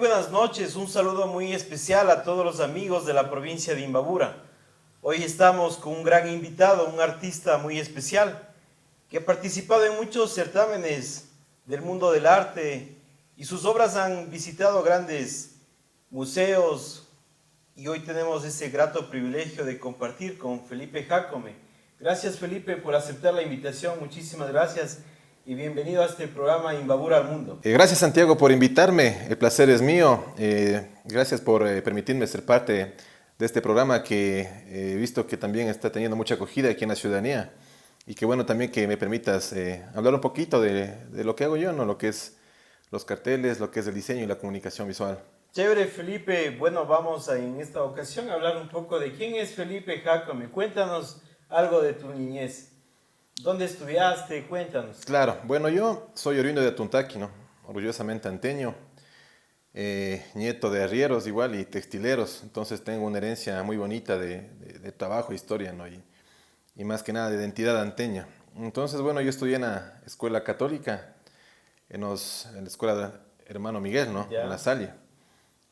buenas noches, un saludo muy especial a todos los amigos de la provincia de Imbabura. Hoy estamos con un gran invitado, un artista muy especial, que ha participado en muchos certámenes del mundo del arte y sus obras han visitado grandes museos y hoy tenemos ese grato privilegio de compartir con Felipe Jácome. Gracias Felipe por aceptar la invitación, muchísimas gracias y bienvenido a este programa Imbabura al Mundo. Gracias Santiago por invitarme, el placer es mío. Gracias por permitirme ser parte de este programa que he visto que también está teniendo mucha acogida aquí en la ciudadanía y que bueno también que me permitas hablar un poquito de lo que hago yo, ¿no? Lo que es los carteles, lo que es el diseño y la comunicación visual. Chévere Felipe, bueno vamos en esta ocasión a hablar un poco de quién es Felipe Jácome. Cuéntanos algo de tu niñez. ¿Dónde estudiaste? Cuéntanos. Claro, bueno yo soy oriundo de Atuntaqui, ¿no? Orgullosamente anteño, nieto de arrieros igual y textileros, entonces tengo una herencia muy bonita de trabajo e historia, ¿no? Y más que nada de identidad anteña. Entonces, bueno, yo estudié en la escuela católica, en la escuela de Hermano Miguel, ¿no? En La Ya. Salle.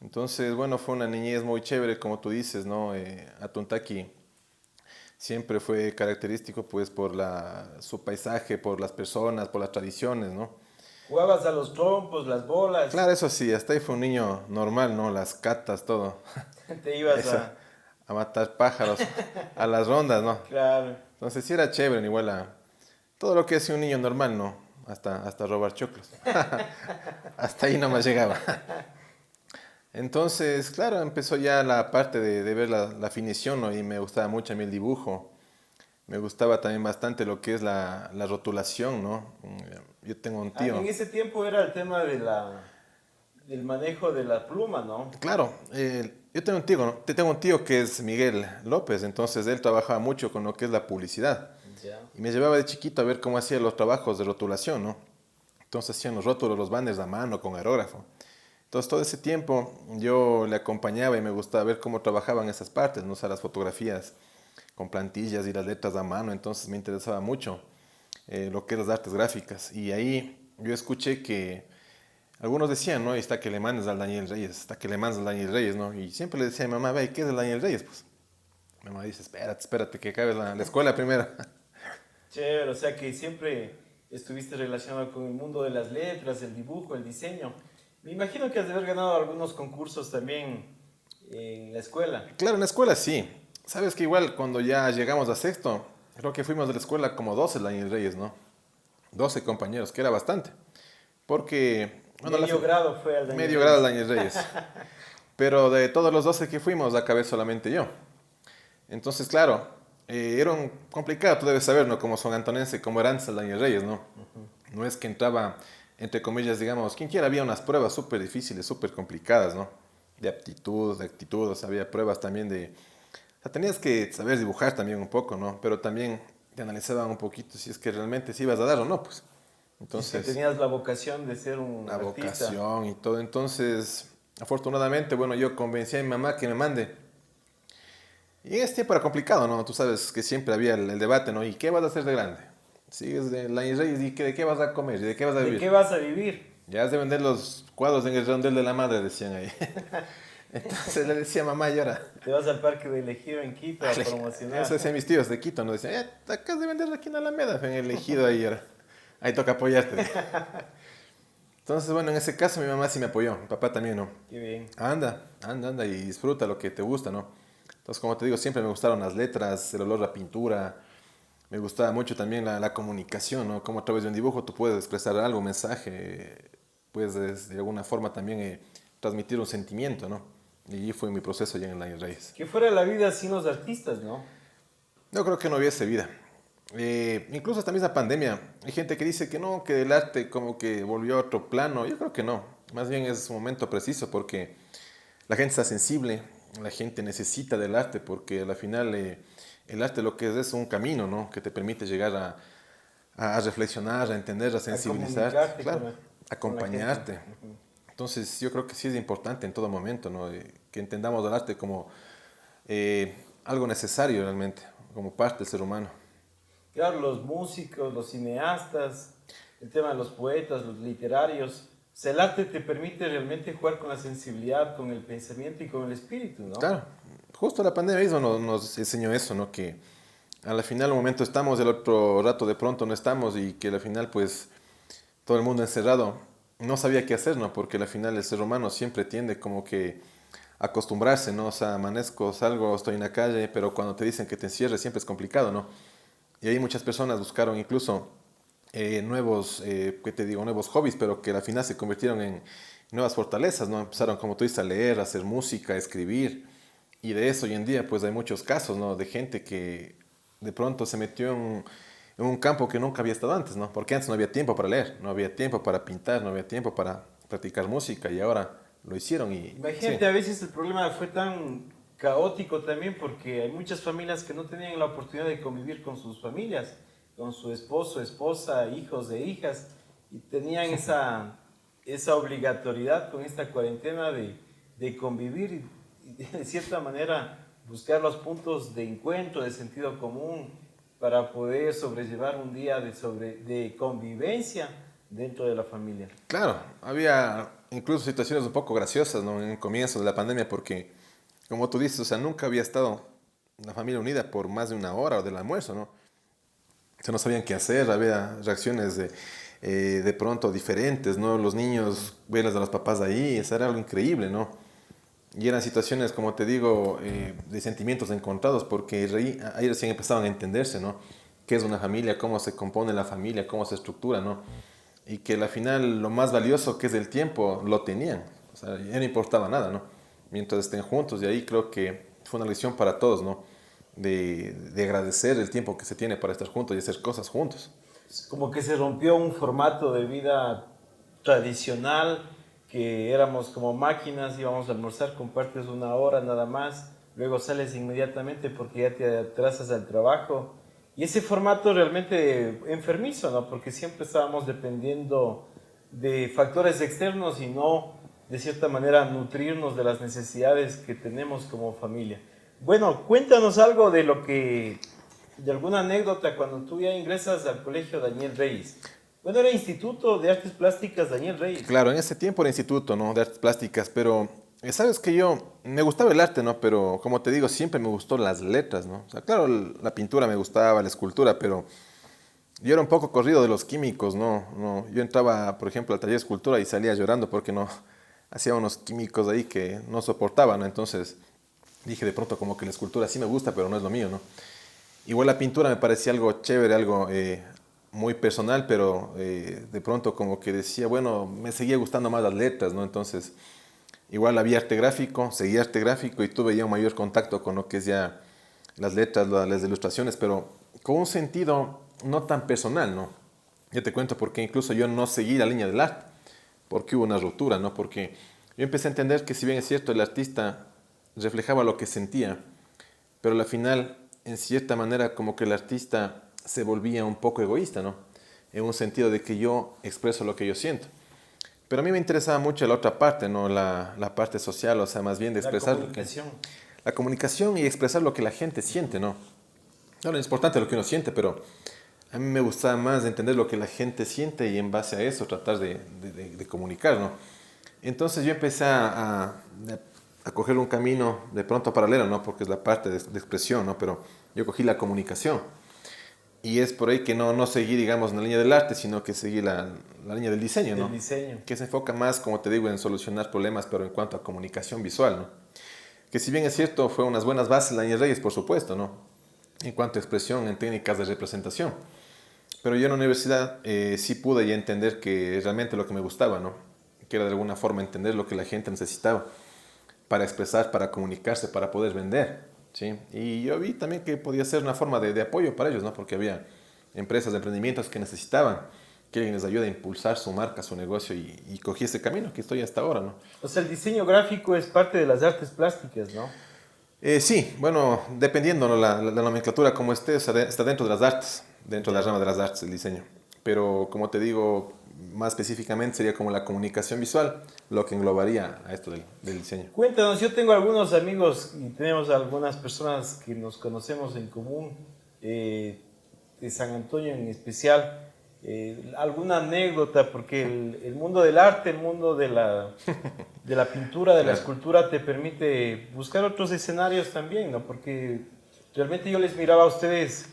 Entonces, bueno, fue una niñez muy chévere, como tú dices, ¿no? Atuntaqui siempre fue característico, pues, por su paisaje, por las personas, por las tradiciones, ¿no? Jugabas a los trompos, las bolas, Claro, eso sí, hasta ahí fue un niño normal, ¿no? Las catas, todo. te ibas Eso, a... a matar pájaros, a las rondas, ¿no? Claro. Entonces sí era chévere, igual a todo lo que hace un niño normal, ¿no? Hasta robar choclos. Hasta ahí nomás llegaba. Entonces, claro, empezó ya la parte de ver la finición, ¿no? Y me gustaba mucho a mí el dibujo. Me gustaba también bastante lo que es la rotulación, ¿no? Yo tengo un En tío. ese tiempo era el tema del manejo de la pluma, ¿no? Claro, yo tengo un tío, ¿no? Tengo un tío que es Miguel López, entonces él trabajaba mucho con lo que es la publicidad. Ya. Y me llevaba de chiquito a ver cómo hacía los trabajos de rotulación, ¿no? Entonces hacían los rótulos, los banners a mano, con aerógrafo. Entonces todo ese tiempo yo le acompañaba y me gustaba ver cómo trabajaban esas partes, ¿no? O sea, las fotografías con plantillas y las letras a mano, entonces me interesaba mucho lo que es las artes gráficas. Y ahí yo escuché que algunos decían, ¿no? Está que le mandes al Daniel Reyes, está que le mandes al Daniel Reyes, ¿no? Y siempre le decía a mi mamá, ve, ¿qué es el Daniel Reyes? Pues mi mamá dice, espérate, que acabes la escuela primero. Chévere, o sea que siempre estuviste relacionado con el mundo de las letras, el dibujo, el diseño. Me imagino que has de haber ganado algunos concursos también en la escuela. Claro, en la escuela sí. Sabes que igual cuando ya llegamos a sexto, creo que fuimos de la escuela como 12 Daniel Reyes, ¿no? 12 compañeros, que era bastante. Porque, bueno, Medio grado fue al Daniel medio grado Reyes. Daniel Reyes. Pero de todos los 12 que fuimos, acabé solamente yo. Entonces, claro, era un complicado, tú debes saber, ¿no? Como son antonense, como era antes el Daniel Reyes, ¿no? No es que entraba, entre comillas, digamos, quien quiera, había unas pruebas súper difíciles, súper complicadas, ¿no? De aptitud, de actitud, o sea, había pruebas también o sea, tenías que saber dibujar también un poco, ¿no? Pero también te analizaban un poquito si es que realmente sí ibas a dar o no, pues. Y es que Entonces, tenías la vocación de ser un la artista. vocación y todo. Entonces, afortunadamente, bueno, yo convencí a mi mamá que me mande. Y en este tiempo era complicado, ¿no? Tú sabes que siempre había el debate, ¿no? ¿Y qué vas a hacer de grande? Sigues de la Reyes y ¿de qué vas a comer? ¿Y de qué vas a ¿De qué vivir? vas a vivir? Ya has de vender los cuadros en el redondel de la madre, decían ahí. Entonces le decía mamá, llora. Te vas al Parque del Ejido en Quito a Eso promocionar. decían mis tíos de Quito, ¿no? Decían, acá has de venderlo aquí en Alameda, en el ejido ahí, llora. Ahí toca apoyarte. Entonces, bueno, en ese caso mi mamá sí me apoyó, mi papá también, ¿no? Qué bien. Anda y disfruta lo que te gusta, ¿no? Entonces, como te digo, siempre me gustaron las letras, el olor a pintura, me gustaba mucho también la comunicación, ¿no? Cómo a través de un dibujo tú puedes expresar algo, un mensaje, puedes de alguna forma también transmitir un sentimiento, ¿no? Y allí fue mi proceso ya en el Año Reyes. Que fuera la vida sin los artistas, ¿no? Yo creo que no hubiese vida. Incluso esta misma pandemia, hay gente que dice que no, que el arte como que volvió a otro plano. Yo creo que no. Más bien es un momento preciso porque la gente está sensible, la gente necesita del arte porque al final el arte lo que es un camino, ¿no? Que te permite llegar a reflexionar, a entender, a A sensibilizarte, comunicarte claro, con la gente. acompañarte. Entonces yo creo que sí es importante en todo momento, ¿no? Que entendamos el arte como algo necesario realmente, como parte del ser humano. Claro, los músicos, los cineastas, el tema de los poetas, los literarios. O sea, el arte te permite realmente jugar con la sensibilidad, con el pensamiento y con el espíritu, ¿no? Claro, justo la pandemia mismo nos enseñó eso, ¿no? Que a la final un momento estamos, el otro rato de pronto no estamos y que al final pues todo el mundo encerrado no sabía qué hacer, ¿no? Porque al final el ser humano siempre tiende como que a acostumbrarse, ¿no? O sea, amanezco, salgo, estoy en la calle, pero cuando te dicen que te encierres siempre es complicado, ¿no? Y ahí muchas personas buscaron incluso nuevos, ¿qué te digo? Nuevos hobbies, pero que al final se convirtieron en nuevas fortalezas, ¿no? Empezaron, como tú dices, a leer, a hacer música, a escribir. Y de eso hoy en día, pues hay muchos casos, ¿no? De gente que de pronto se metió en un campo que nunca había estado antes, ¿no? Porque antes no había tiempo para leer, no había tiempo para pintar, no había tiempo para practicar música y ahora lo hicieron y sí, Imagínate, a veces el problema fue tan caótico también porque hay muchas familias que no tenían la oportunidad de convivir con sus familias, con su esposo, esposa, hijos e hijas, y tenían esa obligatoriedad con esta cuarentena de convivir y de cierta manera buscar los puntos de encuentro, de sentido común, para poder sobrellevar un día de convivencia dentro de la familia. claro, había incluso situaciones un poco graciosas, ¿no? En el comienzo de la pandemia, porque, como tú dices, o sea, nunca había estado la familia unida por más de una hora o del almuerzo, ¿no? O sea, no sabían qué hacer, había reacciones de pronto diferentes, ¿no? Los niños, verlas a los papás ahí, eso era algo increíble, ¿no? Y eran situaciones, como te digo, de sentimientos encontrados, porque ahí recién empezaban a entenderse, ¿no? ¿Qué es una familia? ¿Cómo se compone la familia? ¿Cómo se estructura? ¿No? Y que al final lo más valioso que es el tiempo lo tenían. O sea, ya no importaba nada, ¿no? Mientras estén juntos. Y ahí creo que fue una lección para todos, ¿no? De agradecer el tiempo que se tiene para estar juntos y hacer cosas juntos. Como que se rompió un formato de vida tradicional, que éramos como máquinas, íbamos a almorzar, compartes una hora nada más, luego sales inmediatamente porque ya te atrasas al trabajo. Y ese formato realmente enfermizo, ¿no? Porque siempre estábamos dependiendo de factores externos y no, de cierta manera, nutrirnos de las necesidades que tenemos como familia. Bueno, cuéntanos algo de lo que de alguna anécdota cuando tú ya ingresas al colegio Daniel Reyes. Bueno, era Instituto de Artes Plásticas Daniel Reyes. Claro, en ese tiempo era instituto, ¿no? De artes plásticas, pero sabes que yo me gustaba el arte, ¿no? Pero como te digo, siempre me gustó las letras, ¿no? O sea, claro, la pintura me gustaba, la escultura, pero yo era un poco corrido de los químicos, ¿no? No, yo entraba, por ejemplo, al taller de escultura y salía llorando porque no hacía unos químicos ahí que no soportaba, ¿no? Entonces dije de pronto como que la escultura sí me gusta, pero no es lo mío, ¿no? Igual la pintura me parecía algo chévere, algo muy personal, pero de pronto como que decía, bueno, me seguía gustando más las letras, ¿no? Entonces, igual había arte gráfico, seguía arte gráfico y tuve ya un mayor contacto con lo que es ya las letras, las ilustraciones, pero con un sentido no tan personal, ¿no? Ya te cuento porque incluso yo no seguí la línea del arte, porque hubo una ruptura, ¿no? Porque yo empecé a entender que si bien es cierto, el artista reflejaba lo que sentía, pero al final, en cierta manera, como que el artista se volvía un poco egoísta, ¿no? En un sentido de que yo expreso lo que yo siento. Pero a mí me interesaba mucho la otra parte, ¿no? La parte social, o sea, más bien de La expresar comunicación. la comunicación y expresar lo que la gente siente, ¿no? No, es importante lo que uno siente, pero a mí me gustaba más entender lo que la gente siente y en base a eso tratar de comunicar, ¿no? Entonces yo empecé a coger un camino de pronto paralelo, ¿no? Porque es la parte de expresión, ¿no? Pero yo cogí la comunicación. Y es por ahí que no seguí, digamos, en la línea del arte, sino que seguí la línea del diseño, Del ¿no? diseño. Que se enfoca más, como te digo, en solucionar problemas, pero en cuanto a comunicación visual, ¿no? Que si bien es cierto, fue unas buenas bases la Daniel Reyes, por supuesto, ¿no? En cuanto a expresión, en técnicas de representación. Pero yo en la universidad sí pude ya entender que realmente lo que me gustaba, ¿no? Que era de alguna forma entender lo que la gente necesitaba para expresar, para comunicarse, para poder vender, ¿sí? Y yo vi también que podía ser una forma de apoyo para ellos, ¿no? Porque había empresas de emprendimientos que necesitaban que alguien les ayude a impulsar su marca, su negocio y cogí ese camino que estoy hasta ahora, ¿no? O sea, el diseño gráfico es parte de las artes plásticas, ¿no? Sí, bueno, dependiendo, ¿no? La nomenclatura como esté, está dentro de las artes, dentro de la Ya. rama de las artes, el diseño. Pero como te digo, más específicamente sería como la comunicación visual, lo que englobaría a esto del diseño. Cuéntanos, yo tengo algunos amigos y tenemos algunas personas que nos conocemos en común, de San Antonio en especial, alguna anécdota, porque el mundo del arte, el mundo de la pintura, de la Claro. escultura te permite buscar otros escenarios también, ¿no? Porque realmente yo les miraba a ustedes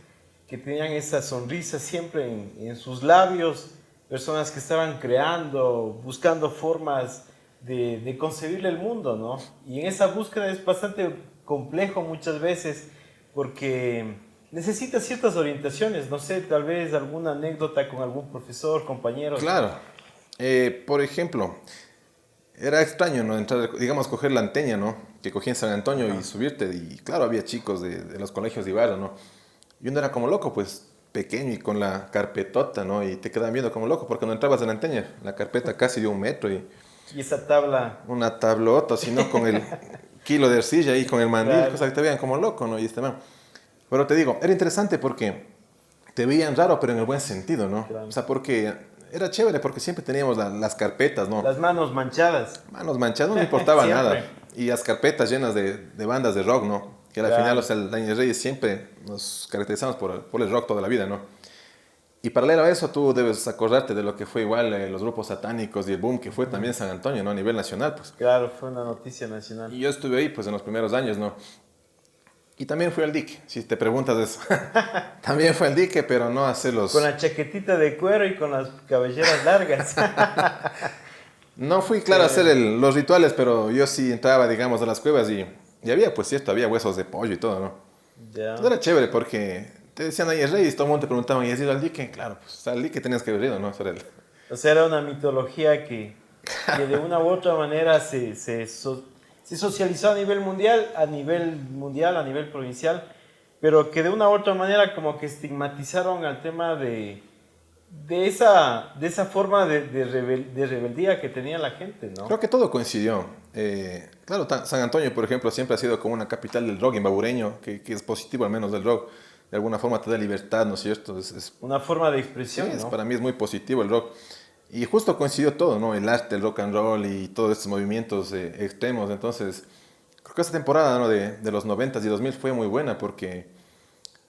que tenían esa sonrisa siempre en sus labios, personas que estaban creando, buscando formas de concebirle el mundo, ¿no? Y en esa búsqueda es bastante complejo muchas veces porque necesita ciertas orientaciones, no sé, tal vez alguna anécdota con algún profesor, compañeros. Claro. Por ejemplo, era extraño, ¿no? Entrar, digamos, coger la anteña, ¿no? Que cogí en San Antonio y Ajá. subirte. Y claro, había chicos de los colegios de Ibarra, ¿no? Y uno era como loco, pues pequeño y con la carpetota, ¿no? Y te quedaban viendo como loco porque no entrabas en la anteña. La carpeta casi de 1 metro y Y esa tabla, una tablota, sino con el kilo de arcilla y con el mandil, claro, cosa que te veían como loco, ¿no? Y este man. Pero te digo, era interesante porque te veían raro, pero en el buen sentido, ¿no? O claro. sea, porque era chévere, porque siempre teníamos las carpetas, ¿no? Las manos manchadas, Manos manchadas, no le importaba nada. siempre, Y las carpetas llenas de bandas de rock, ¿no? Que al final, o claro. sea, el Daniel Reyes siempre nos caracterizamos por el rock toda la vida, ¿no? Y paralelo a eso, tú debes acordarte de lo que fue igual los grupos satánicos y el boom que fue también San Antonio, ¿no? A nivel nacional, pues. Claro, fue una noticia nacional. Y yo estuve ahí, pues, en los primeros años, ¿no? Y también fui al dique, si te preguntas eso. También fue al dique, pero no a hacer Con los... la chaquetita de cuero y con las cabelleras largas. No fui, claro, a hacer los rituales, pero yo sí entraba, digamos, a las cuevas y había, pues cierto, había huesos de pollo y todo, ¿no? Todo Ya. era chévere porque te decían ahí el rey y todo el mundo te preguntaban, ¿y has ido al dique? Claro, pues al dique tenías que haber ido, ¿no? Eso era O sea, era una mitología que de una u otra manera se socializó a nivel provincial, pero que de una u otra manera como que estigmatizaron al tema de esa forma de rebeldía que tenía la gente, ¿no? Creo que todo coincidió. Claro, San Antonio, por ejemplo, siempre ha sido como una capital del rock imbabureño, que es positivo al menos del rock. De alguna forma te da libertad, ¿no es cierto? Una forma de Sí, expresión, ¿no? para mí es muy positivo el rock. Y justo coincidió todo, ¿no? El arte, el rock and roll y todos estos movimientos extremos. Entonces, creo que esta temporada, ¿no? de los 90 y 2000 fue muy buena porque,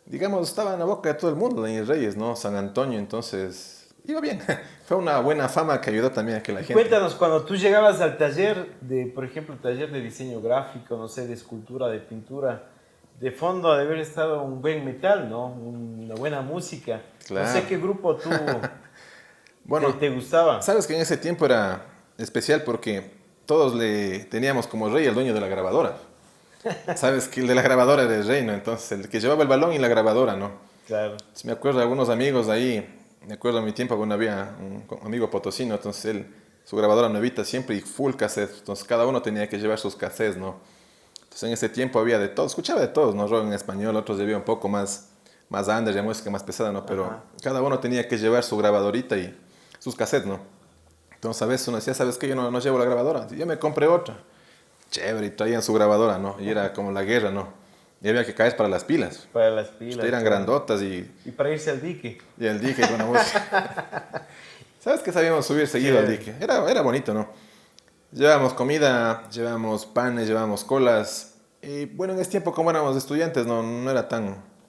digamos, estaba en la boca de todo el mundo, Daniel Reyes, ¿no? San Antonio, entonces, iba bien. Fue una buena fama que ayudó también a que la Y gente... cuéntanos, cuando tú llegabas al taller por ejemplo, taller de diseño gráfico, no sé, de escultura, de pintura, de fondo ha de haber estado un buen metal, ¿no? Una buena música. No sé Claro. qué grupo tú Bueno, te gustaba. sabes que en ese tiempo era especial porque todos le teníamos como rey al dueño de la grabadora. Sabes que el de la grabadora era el rey, ¿no? Entonces, el que llevaba el balón y la grabadora, ¿no? Claro. Entonces, me acuerdo de algunos amigos ahí, me acuerdo en mi tiempo, bueno, había un amigo potosino, entonces él, su grabadora nuevita siempre y full cassette, entonces cada uno tenía que llevar sus cassettes, ¿no? Entonces en ese tiempo había de todo, escuchaba de todos, ¿no? Rock en español, otros llevaba un poco más under, ya música más pesada, ¿no? Pero Ajá. cada uno tenía que llevar su grabadorita y sus cassettes, ¿no? Entonces a veces uno decía, ¿sabes qué? Yo no llevo la grabadora, yo me compré otra. Chévere, y traían su grabadora, ¿no? Y era como la guerra, ¿no? Y había que caer para las pilas. Para las Ustedes pilas, eran claro. grandotas Y para irse al dique. y el dique con la música. ¿Sabes que sabíamos subir seguido al Chévere. dique? Era bonito, ¿no? Llevábamos comida, llevábamos panes, llevábamos colas. Y bueno, en ese tiempo como éramos estudiantes, no era Y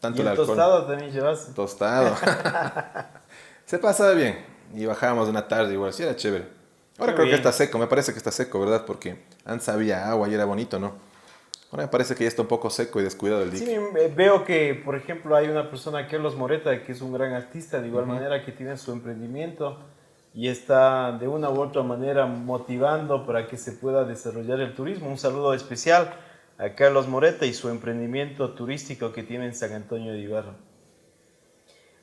tanto el el alcohol. tostado también llevaste. Tostado. Se pasaba bien. Y bajábamos una tarde igual, sí era chévere. Qué Ahora creo que está bien. seco, me parece que está seco, ¿verdad? Porque antes había agua y era bonito, ¿no? Ahora me parece que ya está un poco seco y descuidado el Sí, dique. veo que, por ejemplo, hay una persona, Carlos Moreta, que es un gran artista, de igual manera que tiene su emprendimiento y está de una u otra manera motivando para que se pueda desarrollar el turismo. Un saludo especial a Carlos Moreta y su emprendimiento turístico que tiene en San Antonio de Ibarra.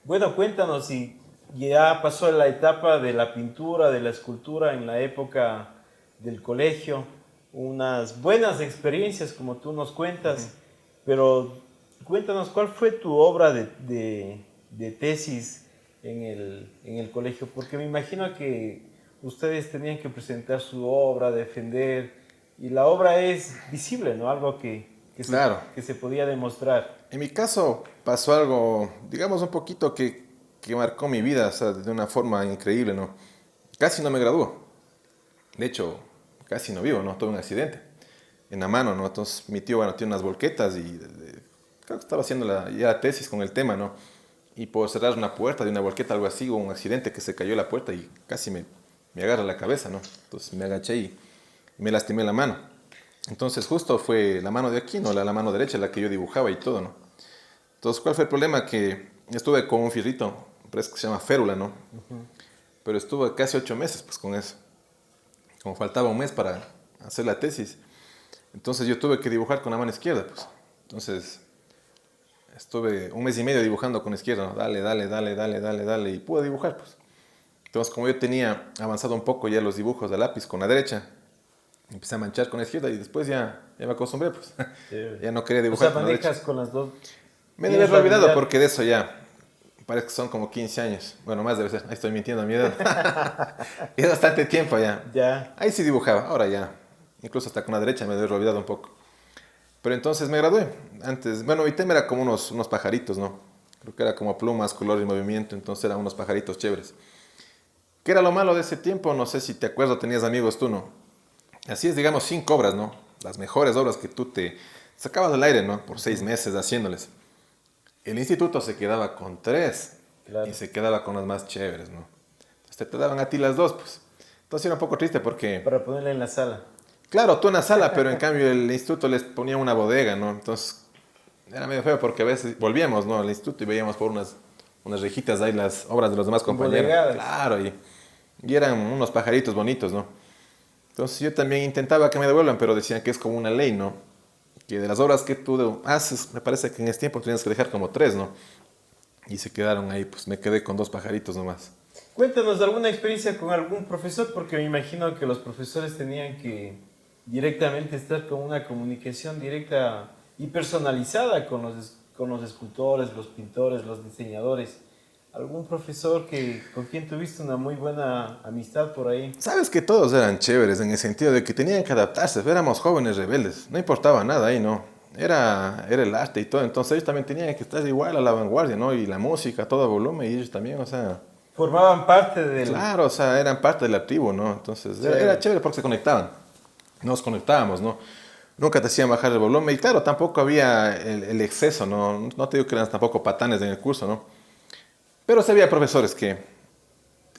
Bueno, cuéntanos si ya pasó la etapa de la pintura, de la escultura en la época del colegio, unas buenas experiencias como tú nos cuentas, pero cuéntanos cuál fue tu obra de tesis en el colegio, porque me imagino que ustedes tenían que presentar su obra, defender, y la obra es visible, ¿no? Algo Claro. que se podía demostrar. En mi caso pasó algo, digamos, un poquito que marcó mi vida, o sea, de una forma increíble, ¿no? Casi no me graduó. De hecho, casi no vivo, ¿no? Tuve un accidente en la mano, ¿no? Entonces mi tío, bueno, tiene unas volquetas y creo que estaba haciendo ya la tesis con el tema, ¿no? y por cerrar una puerta de una volqueta, algo así, hubo un accidente que se cayó la puerta y casi me agarra la cabeza, ¿no? Entonces me agaché y me lastimé la mano. Entonces justo fue la mano de aquí, ¿no? La mano derecha, la que yo dibujaba y todo, ¿no? Entonces, ¿cuál fue el problema? Que estuve con un fierrito, parece que se llama férula, ¿no? Pero estuve casi 8 meses pues con eso. Como faltaba un mes para hacer la tesis. Entonces yo tuve que dibujar con la mano izquierda, pues. Entonces estuve un mes y medio dibujando con la izquierda, ¿no? Dale, y pude dibujar, pues. Entonces, como yo tenía avanzado un poco ya los dibujos de lápiz con la derecha, empecé a manchar con la izquierda y después ya me acostumbré, pues. Sí. Ya no quería O dibujar sea, con la derecha. manejas con las dos. Me Tienes debes la olvidado habilidad. porque de eso ya, parece que son como 15 años. Bueno, más debe ser, ahí estoy mintiendo a mi edad. Es bastante tiempo ya. Ya. Ahí sí dibujaba, ahora ya. Incluso hasta con la derecha me debe olvidado un poco. Pero entonces me gradué. Antes, bueno, mi tema era como unos pajaritos, ¿no? Creo que era como plumas, color y movimiento, entonces eran unos pajaritos chéveres. ¿Qué era lo malo de ese tiempo? No sé si te acuerdas, tenías amigos tú, ¿no? Así es, digamos, 5 obras, ¿no? Las mejores obras que tú te sacabas del aire, ¿no? Por 6 meses haciéndoles. El instituto se quedaba con 3 Claro. y se quedaba con las más chéveres, ¿no? Entonces te daban a ti las 2, pues. Entonces era un poco triste porque, Para ponerla en la sala. claro, tú en la sala, pero en cambio el instituto les ponía una bodega, ¿no? Entonces era medio feo porque a veces volvíamos, ¿no? Al instituto y veíamos por unas rejitas ahí las obras de los demás compañeros. Embodegadas. Claro, y eran unos pajaritos bonitos, ¿no? Entonces yo también intentaba que me devuelvan, pero decían que es como una ley, ¿no? Que de las obras que tú haces, me parece que en ese tiempo tenías que dejar como 3, ¿no? Y se quedaron ahí, pues me quedé con 2 pajaritos nomás. Cuéntanos alguna experiencia con algún profesor, porque me imagino que los profesores tenían que directamente estar con una comunicación directa y personalizada con los escultores, los pintores, los diseñadores. ¿Algún profesor con quien tuviste una muy buena amistad por ahí? Sabes que todos eran chéveres en el sentido de que tenían que adaptarse, éramos jóvenes rebeldes, no importaba nada ahí, ¿no? Era el arte y todo, entonces ellos también tenían que estar igual a la vanguardia, ¿no? Y la música a todo volumen y ellos también, o sea, Formaban parte del... claro, o sea, eran parte de la tribu, ¿no? Entonces era, Chévere. era chévere porque se conectaban, nos conectábamos, ¿no? Nunca te hacían bajar el volumen y claro, tampoco había el exceso, ¿no? No te digo que eran tampoco patanes en el curso, ¿no? Pero sí había profesores que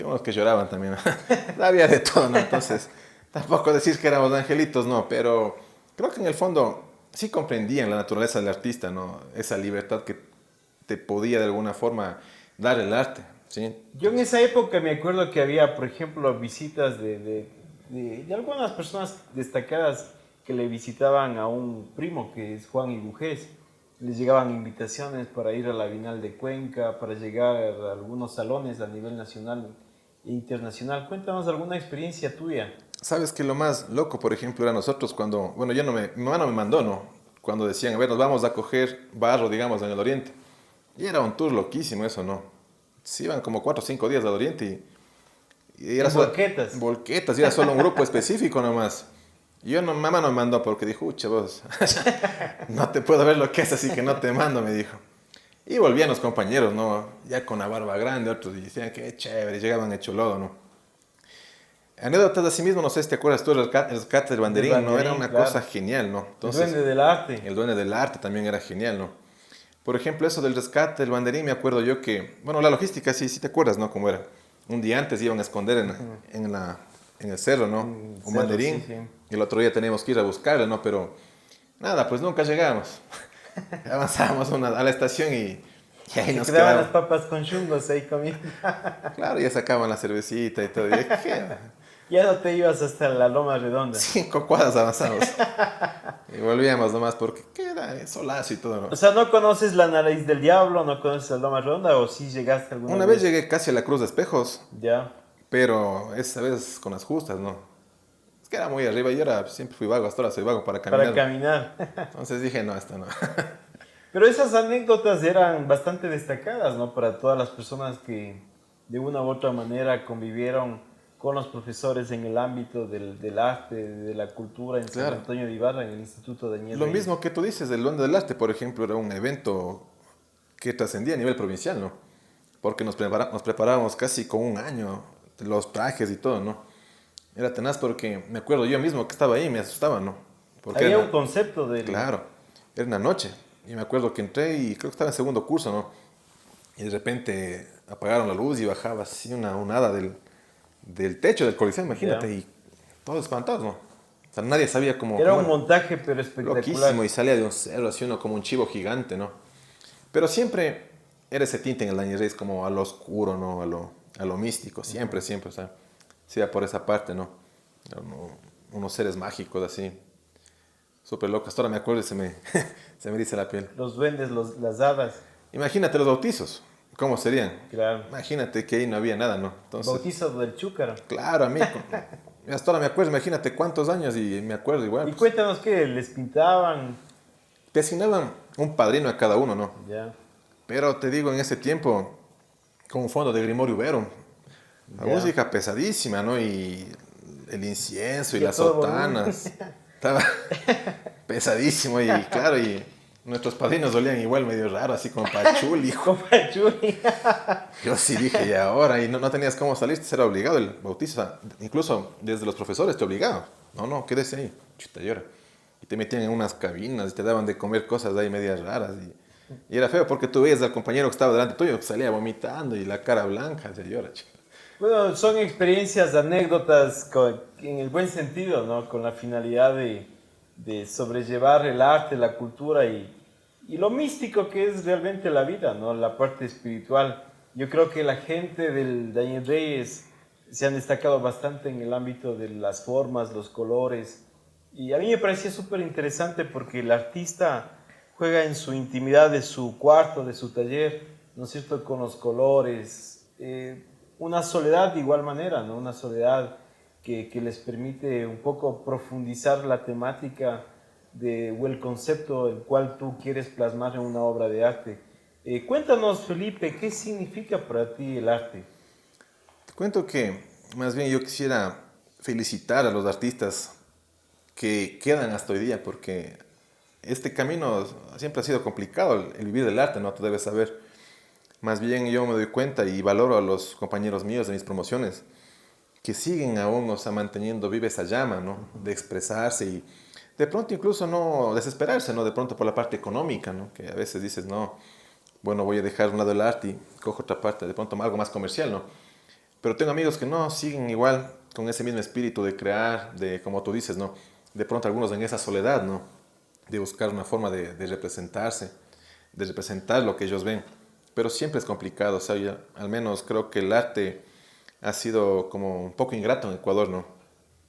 unos que lloraban también, ¿no? Había de todo, ¿no? Entonces, tampoco decir que éramos angelitos, no, pero creo que en el fondo sí comprendían la naturaleza del artista, ¿no? Esa libertad que te podía de alguna forma dar el arte, ¿sí? Yo en esa época me acuerdo que había, por ejemplo, visitas de algunas personas destacadas que le visitaban a un primo que es Juan Ibujés. Les llegaban invitaciones para ir a la Bienal de Cuenca, para llegar a algunos salones a nivel nacional e internacional. Cuéntanos alguna experiencia tuya. Sabes que lo más loco, por ejemplo, era nosotros cuando, bueno, mi mamá no me mandó, ¿no? Cuando decían, a ver, nos vamos a coger barro, digamos, en el oriente. Y era un tour loquísimo eso, ¿no? Se iban como 4 o 5 días al oriente y era En solo... volquetas. Volquetas, y era solo un grupo específico nomás. Y yo, no, mamá no me mandó porque dijo, uche vos, no te puedo ver lo que es, así que no te mando, me dijo. Y volvían los compañeros, ¿no? Ya con la barba grande, otros y decían que chévere, llegaban hecho lodo, ¿no? Anécdotas de sí mismo, no sé si te acuerdas tú, el rescate del banderín, Del ¿no? Era banderín, una claro. cosa genial, ¿no? El Entonces, duende del arte. el duende del arte también era genial, ¿no? Por ejemplo, eso del rescate del banderín, me acuerdo yo que, bueno, la logística sí te acuerdas, ¿no? Cómo era. Un día antes iban a esconder en el cerro, ¿no? Un Cerro, banderín. sí, sí. Y el otro día teníamos que ir a buscarlo, ¿no? Pero nada, pues nunca llegamos. Avanzábamos a la estación y ahí Se nos quedaban las quedábamos. papas con chungos ahí comiendo. Claro, ya sacaban la cervecita y todo. Y yo, ¿qué? Ya no te ibas hasta la Loma Redonda. 5 cuadras avanzamos. Y volvíamos nomás porque ¿qué era? Solazo y todo, ¿no? O sea, ¿no conoces la nariz del diablo? ¿No conoces la Loma Redonda? ¿O sí llegaste alguna Una vez llegué casi a la Cruz de Espejos, Ya. pero esa vez con las justas, ¿no? Es que era muy arriba y yo siempre fui vago, hasta ahora soy vago para Para caminar. caminar. Entonces dije, no, esto no. Pero esas anécdotas eran bastante destacadas, ¿no? Para todas las personas que de una u otra manera convivieron con los profesores en el ámbito del arte, de la cultura en San Claro. Antonio de Ibarra, en el Instituto Daniel Lo Reyes. mismo que tú dices, el Duende del Arte, por ejemplo, era un evento que trascendía a nivel provincial, ¿no? Porque nos preparábamos casi con un año, los trajes y todo, ¿no? Era tenaz porque me acuerdo yo mismo que estaba ahí y me asustaba, ¿no? Porque Había era un concepto del... claro, era una noche. Y me acuerdo que entré y creo que estaba en segundo curso, ¿no? y de repente apagaron la luz y bajaba así una hada del techo del coliseo, imagínate, Ya. y todos espantados, ¿no? O sea, nadie sabía Era cómo un era. montaje, pero espectacular. Loquísimo, y salía de un cerro así uno como un chivo gigante, ¿no? Pero siempre era ese tinte en el Daniel Reyes como a lo oscuro, ¿no? A lo místico, siempre, siempre, o sea, sea por esa parte, ¿no? Unos seres mágicos así, súper locos. Hasta ahora me acuerdo y se me dice la piel. Los duendes, las hadas, Imagínate los bautizos, ¿cómo serían? claro. Imagínate que ahí no había nada, ¿no? Entonces, Bautizo del Chúcaro. claro, a mí, hasta ahora me acuerdo, imagínate cuántos años y me acuerdo igual, Y pues, cuéntanos que les pintaban. te asignaban un padrino a cada uno, ¿no? Ya, Pero te digo, en ese tiempo, con un fondo de Grimorio Vero, la ya. música pesadísima, ¿no? Y el incienso y Y a las todo volumen. sotanas, estaba pesadísimo y claro, y nuestros padrinos olían igual medio raro, así como pachuli, hijo. Compa Chuy. Yo sí dije, y ahora, y no tenías cómo salir, era obligado el bautizo, o sea, incluso desde los profesores te obligaban. No, quédese ahí, chuta, llora. Y te metían en unas cabinas y te daban de comer cosas de ahí medias raras. Y era feo porque tú veías al compañero que estaba delante tuyo que salía vomitando y la cara blanca, se llora, chuta. Bueno, son experiencias, anécdotas en el buen sentido, ¿no? Con la finalidad de sobrellevar el arte, la cultura y lo místico que es realmente la vida, ¿no? La parte espiritual. Yo creo que la gente del Daniel Reyes se han destacado bastante en el ámbito de las formas, los colores. Y a mí me parecía súper interesante porque el artista juega en su intimidad de su cuarto, de su taller, ¿no es cierto?, con los colores. Una soledad de igual manera, ¿no? Una soledad que les permite un poco profundizar la temática o el concepto el cual tú quieres plasmar en una obra de arte. Cuéntanos, Felipe, ¿qué significa para ti el arte? Te cuento que más bien yo quisiera felicitar a los artistas que quedan hasta hoy día porque este camino siempre ha sido complicado, el vivir del arte, ¿no? Tú debes saber. Más bien yo me doy cuenta y valoro a los compañeros míos de mis promociones que siguen aún, o sea, manteniendo viva esa llama, ¿no? De expresarse y de pronto incluso no desesperarse, ¿no? De pronto por la parte económica, ¿no? Que a veces dices, no, bueno, voy a dejar un lado el arte y cojo otra parte, de pronto algo más comercial, ¿no? Pero tengo amigos que no, siguen igual con ese mismo espíritu de crear, de, como tú dices, ¿no? De pronto algunos en esa soledad, ¿no? De buscar una forma de representarse, de representar lo que ellos ven. Pero siempre es complicado, o sea, al menos creo que el arte ha sido como un poco ingrato en Ecuador, ¿no?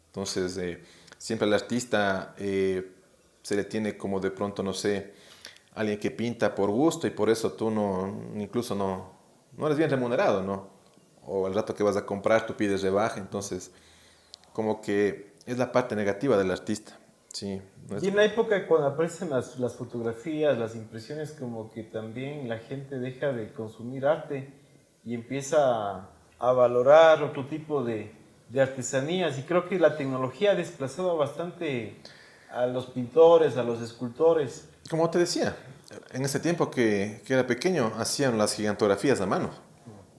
Entonces, siempre al artista se le tiene como de pronto, no sé, alguien que pinta por gusto y por eso tú no, incluso no eres bien remunerado, ¿no? O al rato que vas a comprar tú pides rebaja, entonces como que es la parte negativa del artista, sí. No Y es, en la época cuando aparecen las fotografías, las impresiones, como que también la gente deja de consumir arte y empieza a valorar otro tipo de artesanías. Y creo que la tecnología ha desplazado bastante a los pintores, a los escultores. como te decía, en ese tiempo que era pequeño hacían las gigantografías a mano.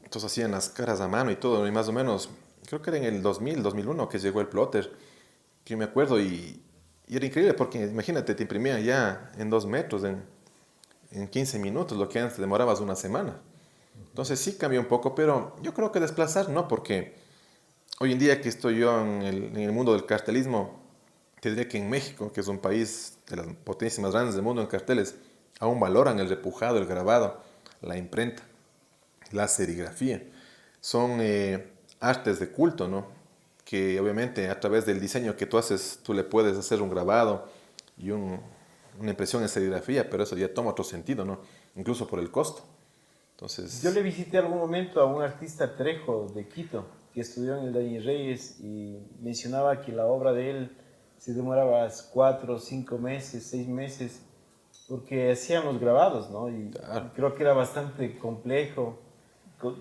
Entonces hacían las caras a mano y todo, y más o menos, creo que era en el 2000, 2001 que llegó el plotter, que me acuerdo, y era increíble porque imagínate, te imprimían ya en 2 metros, en 15 minutos, lo que antes demorabas una semana. Entonces sí cambió un poco, pero yo creo que desplazar no, porque hoy en día que estoy yo en el mundo del cartelismo, te diré que en México, que es un país de las potencias más grandes del mundo en carteles, aún valoran el repujado, el grabado, la imprenta, la serigrafía. Son artes de culto, ¿no? Que obviamente a través del diseño que tú haces, tú le puedes hacer un grabado y una impresión en serigrafía, pero eso ya toma otro sentido, ¿no? Incluso por el costo. Yo Entonces, le visité algún momento a un artista Trejo de Quito que estudió en el Daniel Reyes y mencionaba que la obra de él se demoraba 4, 5 meses, 6 meses, porque hacían los grabados, ¿no? Y claro, creo que era bastante complejo,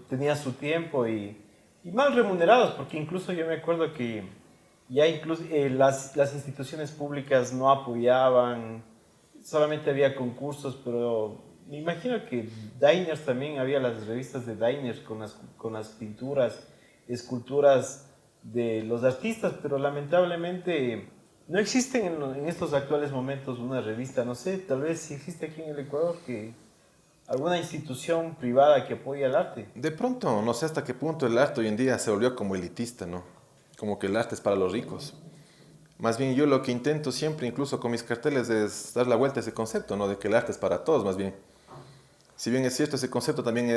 tenía su tiempo y mal remunerados, porque incluso yo me acuerdo que ya incluso las instituciones públicas no apoyaban, solamente había concursos, pero me imagino que Diners también, había las revistas de Diners con las pinturas, esculturas de los artistas, pero lamentablemente no existen en estos actuales momentos una revista, no sé, tal vez si existe aquí en el Ecuador, que alguna institución privada que apoye el arte. De pronto, no sé hasta qué punto el arte hoy en día se volvió como elitista, ¿no? Como que el arte es para los ricos. Más bien yo lo que intento siempre, incluso con mis carteles, es dar la vuelta a ese concepto, ¿no? De que el arte es para todos, más bien. Si bien es cierto, ese concepto también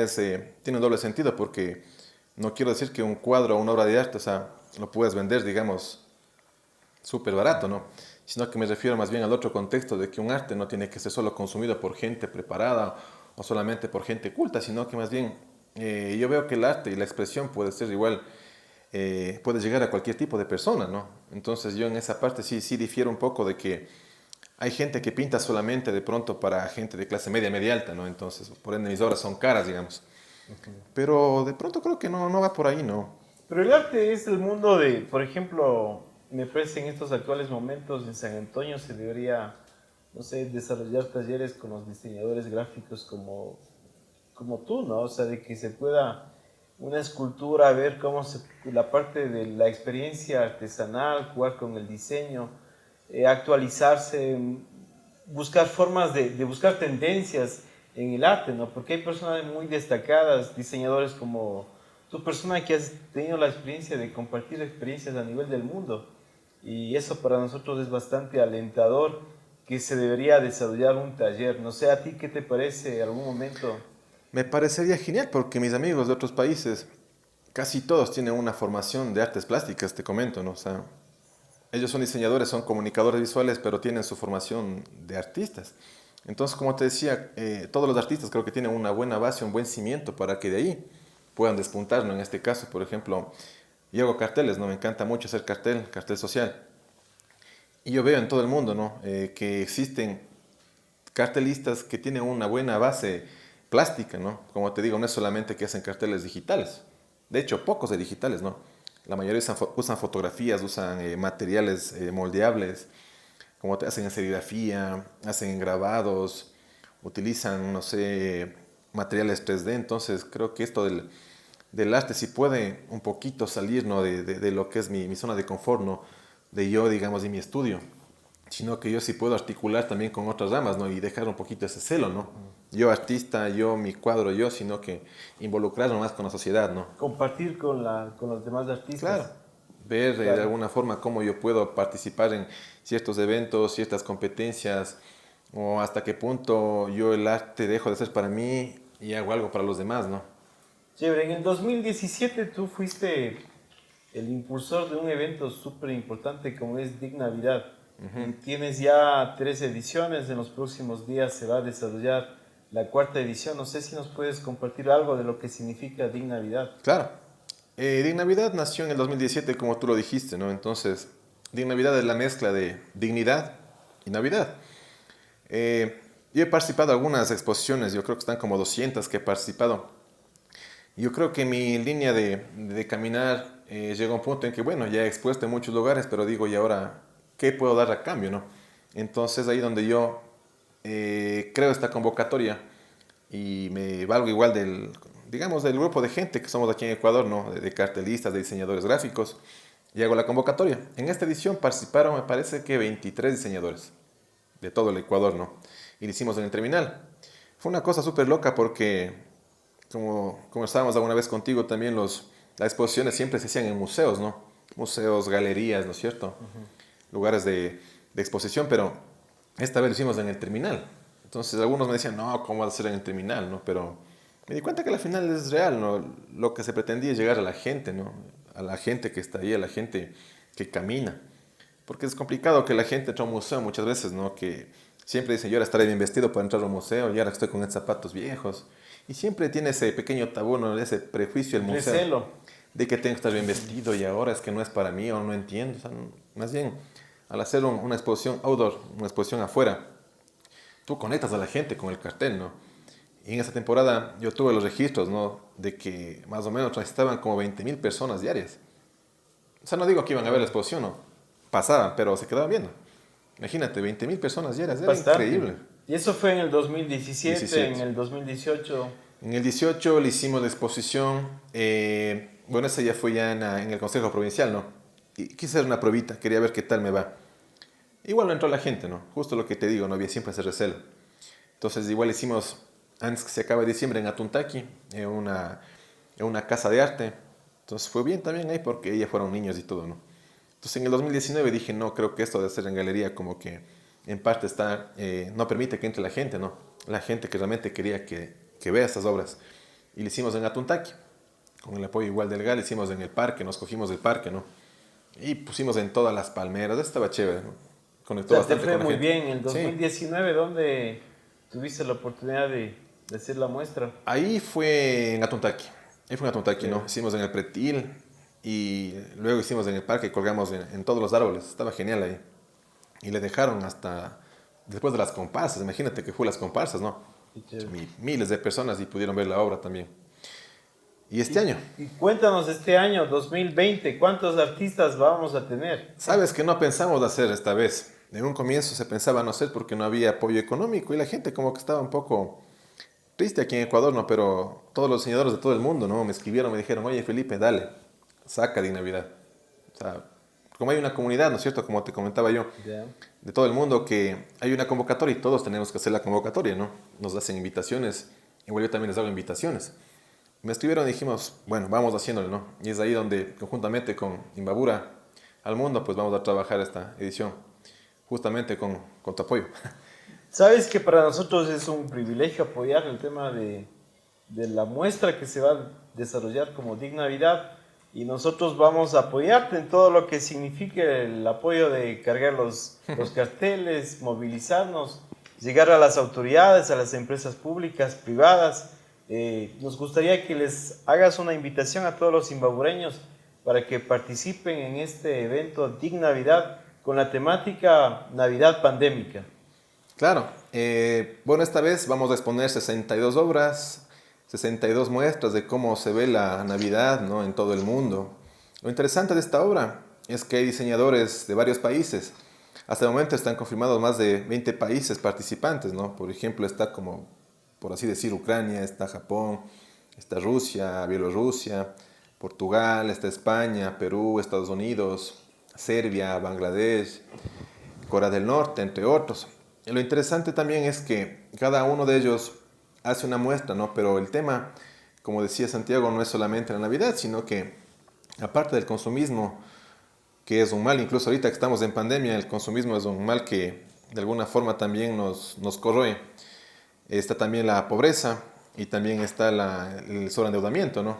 tiene un doble sentido, porque no quiero decir que un cuadro o una obra de arte, o sea, lo puedes vender, digamos, súper barato, ¿no? Sino que me refiero más bien al otro contexto de que un arte no tiene que ser solo consumido por gente preparada o solamente por gente culta, sino que más bien yo veo que el arte y la expresión puede ser igual, puede llegar a cualquier tipo de persona, ¿no? Entonces yo en esa parte sí difiero un poco de que hay gente que pinta solamente de pronto para gente de clase media, media alta, ¿no? Entonces, por ende mis obras son caras, digamos. Pero de pronto creo que no va por ahí, ¿no? Pero el arte es el mundo de, por ejemplo, me parece en estos actuales momentos en San Antonio se debería, no sé, desarrollar talleres con los diseñadores gráficos como tú, ¿no? O sea, de que se pueda una escultura, ver la parte de la experiencia artesanal, jugar con el diseño, actualizarse, buscar formas de buscar tendencias en el arte, ¿no? Porque hay personas muy destacadas, diseñadores como tu persona que has tenido la experiencia de compartir experiencias a nivel del mundo. Y eso para nosotros es bastante alentador que se debería desarrollar un taller. No sé, ¿a ti qué te parece algún momento? Me parecería genial porque mis amigos de otros países, casi todos tienen una formación de artes plásticas, te comento, ¿no? O sea, ellos son diseñadores, son comunicadores visuales, pero tienen su formación de artistas. Entonces, como te decía, todos los artistas creo que tienen una buena base, un buen cimiento para que de ahí puedan despuntar, ¿no? En este caso, por ejemplo, yo hago carteles, ¿no? Me encanta mucho hacer cartel social. Y yo veo en todo el mundo, ¿no? Que existen cartelistas que tienen una buena base plástica, ¿no? Como te digo, no es solamente que hacen carteles digitales. De hecho, pocos de digitales, ¿no? La mayoría usan fotografías, usan materiales moldeables, como te hacen en serigrafía, hacen en grabados, utilizan, no sé, materiales 3D. Entonces, creo que esto del arte sí puede un poquito salir, ¿no? De lo que es mi zona de confort, ¿no? De yo, digamos, de mi estudio, sino que yo sí puedo articular también con otras ramas, ¿no? Y dejar un poquito ese celo, ¿no? Yo artista, yo mi cuadro, yo, sino que involucrarme más con la sociedad, ¿no? Compartir con los demás Claro, artistas. ver de Claro. alguna forma cómo yo puedo participar en ciertos eventos, ciertas competencias, o hasta qué punto yo el arte dejo de ser para mí y hago algo para los demás, ¿no? Chévere, en el 2017 tú fuiste el impulsor de un evento súper importante como es Dig Navidad. Y tienes ya 3 ediciones, en los próximos días se va a desarrollar la cuarta edición. No sé si nos puedes compartir algo de lo que significa Dig Navidad. Claro. Dignavidad nació en el 2017, como tú lo dijiste, ¿no? Entonces, Dignavidad es la mezcla de dignidad y Navidad. Yo he participado en algunas exposiciones, yo creo que están como 200 que he participado. Yo creo que mi línea de caminar llega a un punto en que, bueno, ya he expuesto en muchos lugares, pero digo, ¿y ahora qué puedo dar a cambio, no? Entonces, ahí donde yo creo esta convocatoria y me valgo igual digamos, del grupo de gente que somos aquí en Ecuador, ¿no? De cartelistas, de diseñadores gráficos, y hago la convocatoria. En esta edición participaron, me parece que 23 diseñadores de todo el Ecuador, ¿no? Y lo hicimos en el terminal. Fue una cosa súper loca porque, como conversábamos alguna vez contigo, también las exposiciones siempre se hacían en museos, ¿no? Museos, galerías, ¿no es cierto? Lugares de exposición, pero esta vez lo hicimos en el terminal. Entonces algunos me decían, no, ¿cómo va a ser en el terminal, no? Pero me di cuenta que al final es real, ¿no? Lo que se pretendía es llegar a la gente, ¿no? A la gente que está ahí, a la gente que camina. Porque es complicado que la gente entre a un museo muchas veces, ¿no? Que siempre dicen, yo ahora estaré bien vestido para entrar a un museo y ahora estoy con estos zapatos viejos. Y siempre tiene ese pequeño tabú, ¿no? Ese prejuicio del museo. Recelo. De que tengo que estar bien vestido y ahora es que no es para mí o no entiendo. O sea, más bien, al hacer una exposición outdoor, una exposición afuera, tú conectas a la gente con el cartel, ¿no? Y en esa temporada yo tuve los registros, ¿no? De que más o menos transitaban como 20.000 personas diarias. O sea, no digo que iban a ver la exposición, no. Pasaban, pero se quedaban viendo. Imagínate, 20.000 personas diarias, era Bastante. increíble. Y eso fue en el 2017, en 17. el 2018. En el 18 le hicimos la exposición, bueno, esa ya fue ya en el Consejo Provincial, ¿no? Y quise hacer una probita, quería ver qué tal me va. Igual no entró la gente, ¿no? Justo lo que te digo, no había siempre ese recelo. Entonces igual hicimos antes que se acabe diciembre en Atuntaqui, en una casa de arte. Entonces fue bien también ahí porque ya fueron niños y todo, ¿no? Entonces en el 2019 dije, no, creo que esto de hacer en galería como que en parte no permite que entre la gente, ¿no? La gente que realmente quería que vea estas obras. Y lo hicimos en Atuntaqui, con el apoyo igual del GAL, hicimos en el parque, nos cogimos del parque, ¿no? Y pusimos en todas las palmeras, estaba chévere, ¿no? O Conectó sea, te bastante fue con la muy gente. bien. En Sí, 2019, ¿dónde tuviste la oportunidad de hacer la muestra? ahí fue en Atuntaqui. Ahí fue en Atuntaqui, ¿no? Chévere. Hicimos en el pretil y luego hicimos en el parque, colgamos en todos los árboles. Estaba genial ahí. Y le dejaron hasta después de las comparsas. Imagínate que fue las comparsas, ¿no? Qué chévere. Miles de personas y pudieron ver la obra también. Y este año, Y cuéntanos este año, 2020, ¿cuántos artistas vamos a tener? sabes que no pensamos hacer esta vez. En un comienzo se pensaba no hacer porque no había apoyo económico y la gente como que estaba un poco triste aquí en Ecuador, ¿no? Pero todos los señores de todo el mundo, ¿no? Me escribieron, me dijeron, oye Felipe, dale, saca de Navidad. O sea, como hay una comunidad, ¿no es cierto? Como te comentaba yo, Ya. de todo el mundo que hay una convocatoria y todos tenemos que hacer la convocatoria, ¿no? Nos hacen invitaciones, igual yo también les hago invitaciones. Me escribieron y dijimos, bueno, vamos haciéndolo, ¿no? Y es ahí donde conjuntamente con Imbabura al Mundo, pues vamos a trabajar esta edición, justamente con tu apoyo. Sabes que para nosotros es un privilegio apoyar el tema de la muestra que se va a desarrollar como Dignavidad y nosotros vamos a apoyarte en todo lo que signifique el apoyo de cargar los carteles, movilizarnos, llegar a las autoridades, a las empresas públicas, privadas. Nos gustaría que les hagas una invitación a todos los zimbabureños para que participen en este evento Dignavidad con la temática Navidad Pandémica. Claro, bueno, esta vez vamos a exponer 62 obras, 62 muestras de cómo se ve la Navidad, ¿no? En todo el mundo. Lo interesante de esta obra es que hay diseñadores de varios países. Hasta el momento están confirmados más de 20 países participantes, ¿no? Por ejemplo, está como, por así decir, Ucrania, está Japón, está Rusia, Bielorrusia, Portugal, está España, Perú, Estados Unidos, Serbia, Bangladesh, Corea del Norte, entre otros. Y lo interesante también es que cada uno de ellos hace una muestra, ¿no? Pero el tema, como decía Santiago, no es solamente la Navidad, sino que aparte del consumismo, que es un mal, incluso ahorita que estamos en pandemia, el consumismo es un mal que de alguna forma también nos corroe. Está también la pobreza y también está el sobreendeudamiento, ¿no?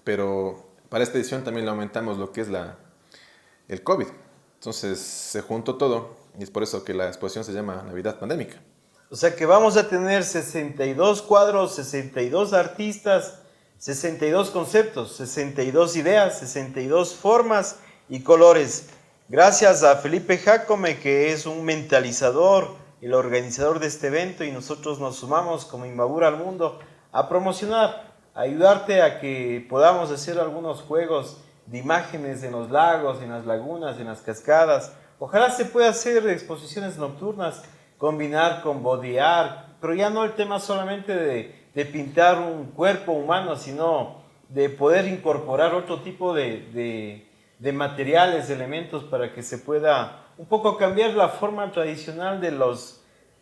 Pero para esta edición también le aumentamos lo que es el COVID. Entonces se juntó todo y es por eso que la exposición se llama Navidad Pandémica. O sea que vamos a tener 62 cuadros, 62 artistas, 62 conceptos, 62 ideas, 62 formas y colores. Gracias a Felipe Jacome, que es un mentalizador, el organizador de este evento, y nosotros nos sumamos como Imbabura al Mundo a promocionar, a ayudarte a que podamos hacer algunos juegos de imágenes en los lagos, en las lagunas, en las cascadas. Ojalá se pueda hacer exposiciones nocturnas, combinar con body art, pero ya no el tema solamente de pintar un cuerpo humano, sino de poder incorporar otro tipo de materiales, de elementos para que se pueda un poco cambiar la forma tradicional de los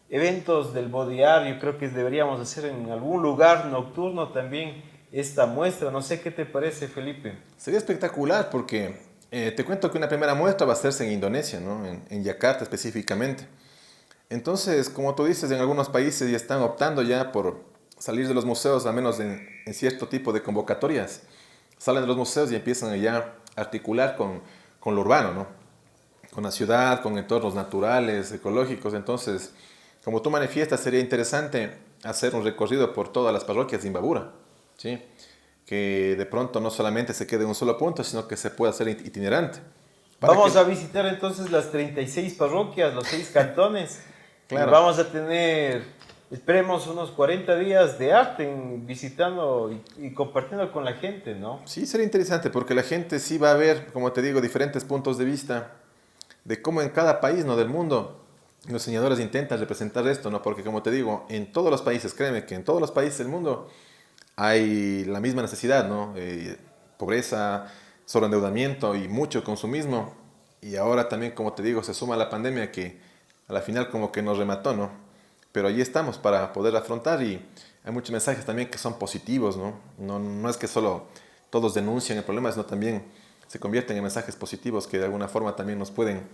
eventos del body art. Yo creo que deberíamos hacer en algún lugar nocturno también esta muestra. No sé qué te parece, Felipe. Sería espectacular porque te cuento que una primera muestra va a hacerse en Indonesia, ¿no? En Yakarta específicamente. Entonces, como tú dices, en algunos países ya están optando ya por salir de los museos, al menos en cierto tipo de convocatorias. Salen de los museos y empiezan ya a articular con lo urbano, ¿no? Con la ciudad, con entornos naturales, ecológicos. Entonces, como tú manifiestas, sería interesante hacer un recorrido por todas las parroquias de Imbabura, ¿sí? Que de pronto no solamente se quede en un solo punto, sino que se pueda hacer itinerante. Para Vamos a que, visitar entonces las 36 parroquias, los 6 cantones, y claro, vamos a tener, esperemos, unos 40 días de arte visitando y compartiendo con la gente, ¿no? sí sería interesante porque la gente sí va a ver, como te digo, diferentes puntos de vista de cómo en cada país, ¿no? Del mundo los diseñadores intentan representar esto, ¿no? Porque como te digo, en todos los países, créeme que en todos los países del mundo hay la misma necesidad, ¿no? Pobreza, sobreendeudamiento y mucho consumismo. Y ahora también, como te digo, se suma la pandemia que a la final como que nos remató, ¿no? Pero allí estamos para poder afrontar y hay muchos mensajes también que son positivos, ¿no? No es que solo todos denuncian el problema, sino también se convierten en mensajes positivos que de alguna forma también nos pueden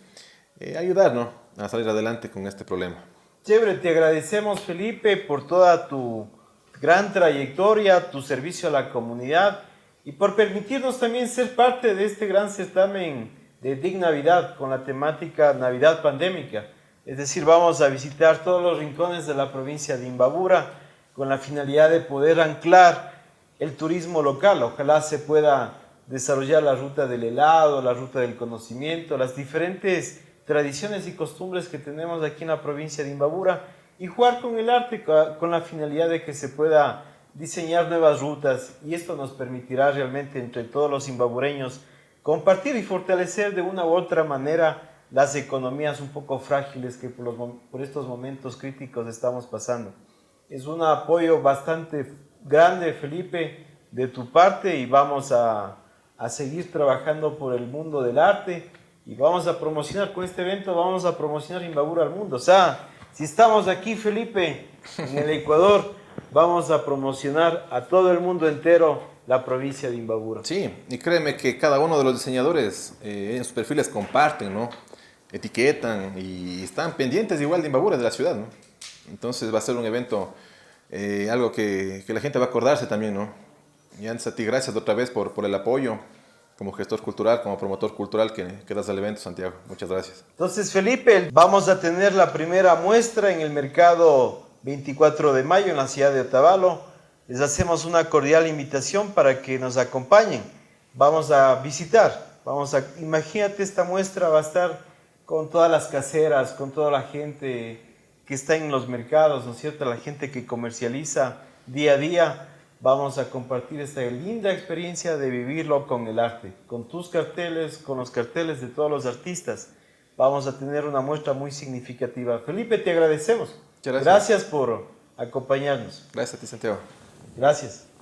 ayudar, ¿no? A salir adelante con este problema. Chévere, te agradecemos, Felipe, por toda tu gran trayectoria, tu servicio a la comunidad y por permitirnos también ser parte de este gran certamen de Dig Navidad con la temática Navidad Pandémica. Es decir, vamos a visitar todos los rincones de la provincia de Imbabura con la finalidad de poder anclar el turismo local. Ojalá se pueda desarrollar la ruta del helado, la ruta del conocimiento, las diferentes tradiciones y costumbres que tenemos aquí en la provincia de Imbabura y jugar con el arte con la finalidad de que se pueda diseñar nuevas rutas y esto nos permitirá realmente entre todos los imbabureños compartir y fortalecer de una u otra manera las economías un poco frágiles que por estos momentos críticos estamos pasando. Es un apoyo bastante grande, Felipe, de tu parte y vamos a seguir trabajando por el mundo del arte y vamos a promocionar con este evento, vamos a promocionar Imbabura al mundo. O sea, si estamos aquí, Felipe, en el Ecuador, vamos a promocionar a todo el mundo entero la provincia de Imbabura. Sí, y créeme que cada uno de los diseñadores en sus perfiles comparten, ¿no? Etiquetan y están pendientes igual de Imbabura, de la ciudad, ¿no? Entonces va a ser un evento, algo que la gente va a acordarse también, ¿no? Y antes a ti, gracias otra vez por el apoyo como gestor cultural, como promotor cultural que das al evento, Santiago. Muchas gracias. Entonces, Felipe, vamos a tener la primera muestra en el mercado 24 de mayo en la ciudad de Otavalo. Les hacemos una cordial invitación para que nos acompañen. Vamos a visitar, imagínate, esta muestra va a estar con todas las caseras, con toda la gente que está en los mercados, ¿no es cierto? La gente que comercializa día a día. Vamos a compartir esta linda experiencia de vivirlo con el arte, con tus carteles, con los carteles de todos los artistas. Vamos a tener una muestra muy significativa. Felipe, te agradecemos. Muchas gracias. Gracias por acompañarnos. Gracias a ti, Santiago. Gracias.